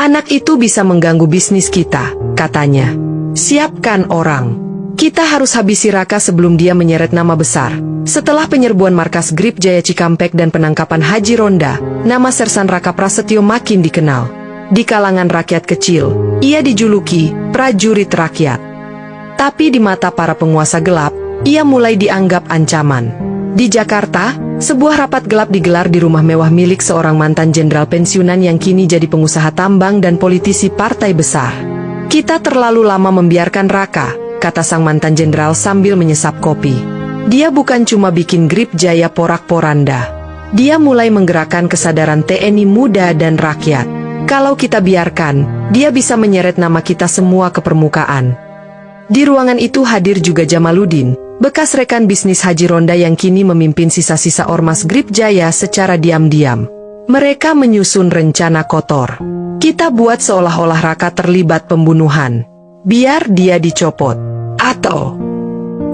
Anak itu bisa mengganggu bisnis kita, katanya. Siapkan orang. Kita harus habisi Raka sebelum dia menyeret nama besar. Setelah penyerbuan markas Grip Jaya Cikampek dan penangkapan Haji Ronda, nama Sersan Raka Prasetyo makin dikenal. Di kalangan rakyat kecil, ia dijuluki prajurit rakyat. Tapi di mata para penguasa gelap, ia mulai dianggap ancaman. Di Jakarta, sebuah rapat gelap digelar di rumah mewah milik seorang mantan jenderal pensiunan yang kini jadi pengusaha tambang dan politisi partai besar. Kita terlalu lama membiarkan Raka, kata sang mantan jenderal sambil menyesap kopi. Dia bukan cuma bikin Grip Jaya porak-poranda. Dia mulai menggerakkan kesadaran TNI muda dan rakyat. Kalau kita biarkan, dia bisa menyeret nama kita semua ke permukaan. Di ruangan itu hadir juga Jamaluddin, bekas rekan bisnis Haji Ronda yang kini memimpin sisa-sisa ormas Grip Jaya secara diam-diam. Mereka menyusun rencana kotor. Kita buat seolah-olah Raka terlibat pembunuhan. Biar dia dicopot. Atau,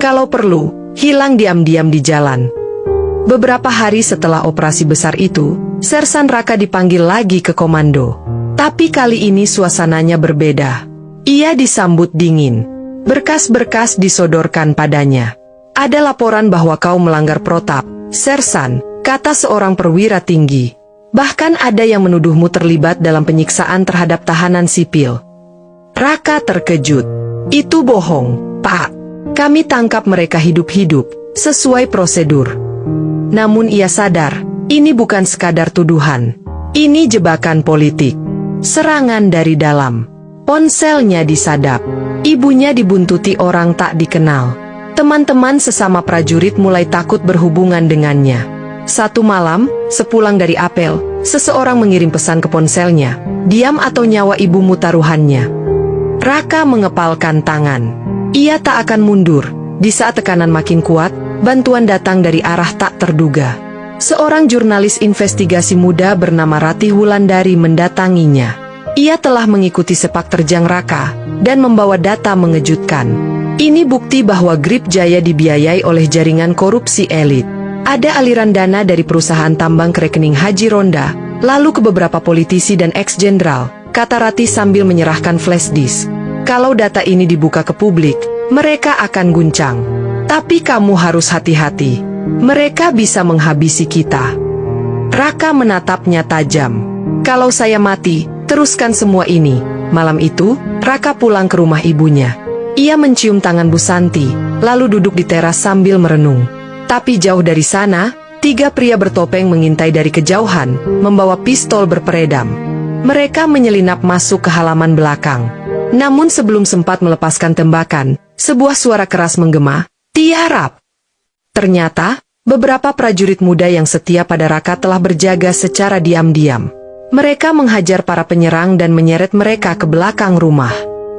kalau perlu, hilang diam-diam di jalan. Beberapa hari setelah operasi besar itu, Sersan Raka dipanggil lagi ke komando. Tapi kali ini suasananya berbeda. Ia disambut dingin. Berkas-berkas disodorkan padanya. Ada laporan bahwa kau melanggar protap, Sersan, kata seorang perwira tinggi. Bahkan ada yang menuduhmu terlibat dalam penyiksaan terhadap tahanan sipil. Raka terkejut. Itu bohong, Pak. Kami tangkap mereka hidup-hidup, sesuai prosedur. Namun ia sadar, ini bukan sekadar tuduhan. Ini jebakan politik. Serangan dari dalam. Ponselnya disadap. Ibunya dibuntuti orang tak dikenal. Teman-teman sesama prajurit mulai takut berhubungan dengannya. Satu malam, sepulang dari apel, seseorang mengirim pesan ke ponselnya, "Diam atau nyawa ibumu taruhannya." Raka mengepalkan tangan. Ia tak akan mundur. Di saat tekanan makin kuat, bantuan datang dari arah tak terduga. Seorang jurnalis investigasi muda bernama Ratih Wulandari mendatanginya. Ia telah mengikuti sepak terjang Raka dan membawa data mengejutkan. Ini bukti bahwa Grip Jaya dibiayai oleh jaringan korupsi elit. Ada aliran dana dari perusahaan tambang ke rekening Haji Ronda, lalu ke beberapa politisi dan ex-jenderal, kata Ratih sambil menyerahkan flash disk. Kalau data ini dibuka ke publik, mereka akan guncang. Tapi kamu harus hati-hati. Mereka bisa menghabisi kita. Raka menatapnya tajam. Kalau saya mati, teruskan semua ini. Malam itu, Raka pulang ke rumah ibunya. Ia mencium tangan Bu Santi, lalu duduk di teras sambil merenung. Tapi jauh dari sana, 3 pria bertopeng mengintai dari kejauhan, membawa pistol berperedam. Mereka menyelinap masuk ke halaman belakang. Namun sebelum sempat melepaskan tembakan, sebuah suara keras menggema, "Tiarap!" Ternyata, beberapa prajurit muda yang setia pada Raka telah berjaga secara diam-diam. Mereka menghajar para penyerang dan menyeret mereka ke belakang rumah.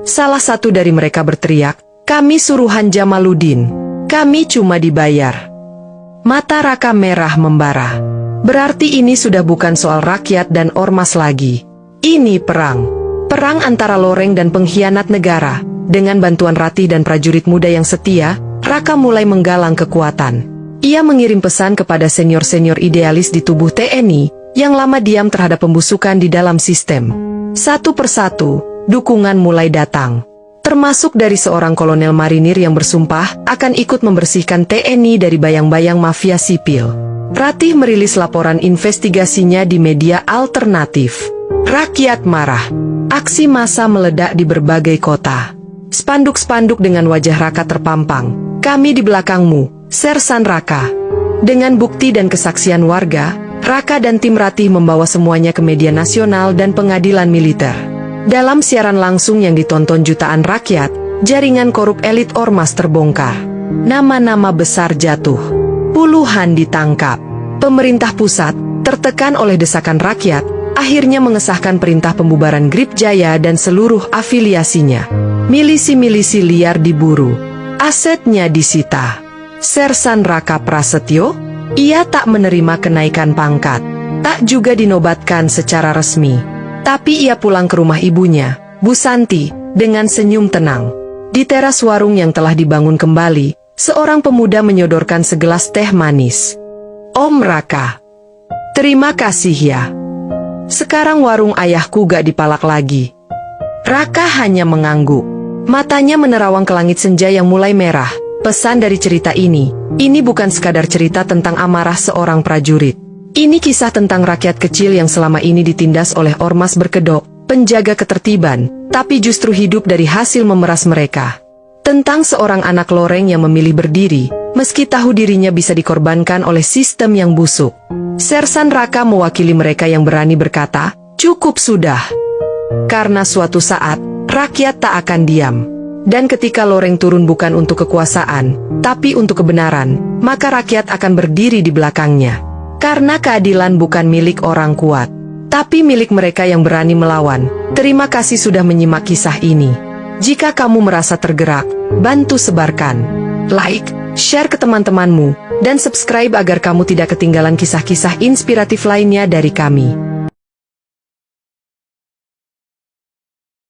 Salah satu dari mereka berteriak, "Kami suruhan Jamaluddin. Kami cuma dibayar." Mata Raka merah membara. Berarti ini sudah bukan soal rakyat dan ormas lagi. Ini perang. Perang antara loreng dan pengkhianat negara. Dengan bantuan Ratih dan prajurit muda yang setia, Raka mulai menggalang kekuatan. Ia mengirim pesan kepada senior-senior idealis di tubuh TNI, yang lama diam terhadap pembusukan di dalam sistem. Satu persatu, dukungan mulai datang. Termasuk dari seorang kolonel marinir yang bersumpah akan ikut membersihkan TNI dari bayang-bayang mafia sipil. Ratih merilis laporan investigasinya di media alternatif. Rakyat marah. Aksi massa meledak di berbagai kota. Spanduk-spanduk dengan wajah Raka terpampang. "Kami di belakangmu, Sersan Raka." Dengan bukti dan kesaksian warga, Raka dan tim Ratih membawa semuanya ke media nasional dan pengadilan militer. Dalam siaran langsung yang ditonton jutaan rakyat, jaringan korup elit ormas terbongkar. Nama-nama besar jatuh. Puluhan ditangkap. Pemerintah pusat, tertekan oleh desakan rakyat, akhirnya mengesahkan perintah pembubaran Grip Jaya dan seluruh afiliasinya. Milisi-milisi liar diburu. Asetnya disita. Sersan Raka Prasetyo, ia tak menerima kenaikan pangkat, tak juga dinobatkan secara resmi. Tapi ia pulang ke rumah ibunya, Bu Santi, dengan senyum tenang. Di teras warung yang telah dibangun kembali, seorang pemuda menyodorkan segelas teh manis. "Om Raka, terima kasih ya. Sekarang warung ayahku gak dipalak lagi. Raka hanya mengangguk. Matanya menerawang ke langit senja yang mulai merah. Pesan dari cerita ini bukan sekadar cerita tentang amarah seorang prajurit. Ini kisah tentang rakyat kecil yang selama ini ditindas oleh ormas berkedok, penjaga ketertiban, tapi justru hidup dari hasil memeras mereka. Tentang seorang anak loreng yang memilih berdiri, meski tahu dirinya bisa dikorbankan oleh sistem yang busuk. Sersan Raka mewakili mereka yang berani berkata, "Cukup sudah." Karena suatu saat, rakyat tak akan diam. Dan ketika loreng turun bukan untuk kekuasaan, tapi untuk kebenaran, maka rakyat akan berdiri di belakangnya. Karena keadilan bukan milik orang kuat, tapi milik mereka yang berani melawan. Terima kasih sudah menyimak kisah ini. Jika kamu merasa tergerak, bantu sebarkan, like, share ke teman-temanmu, dan subscribe agar kamu tidak ketinggalan kisah-kisah inspiratif lainnya dari kami.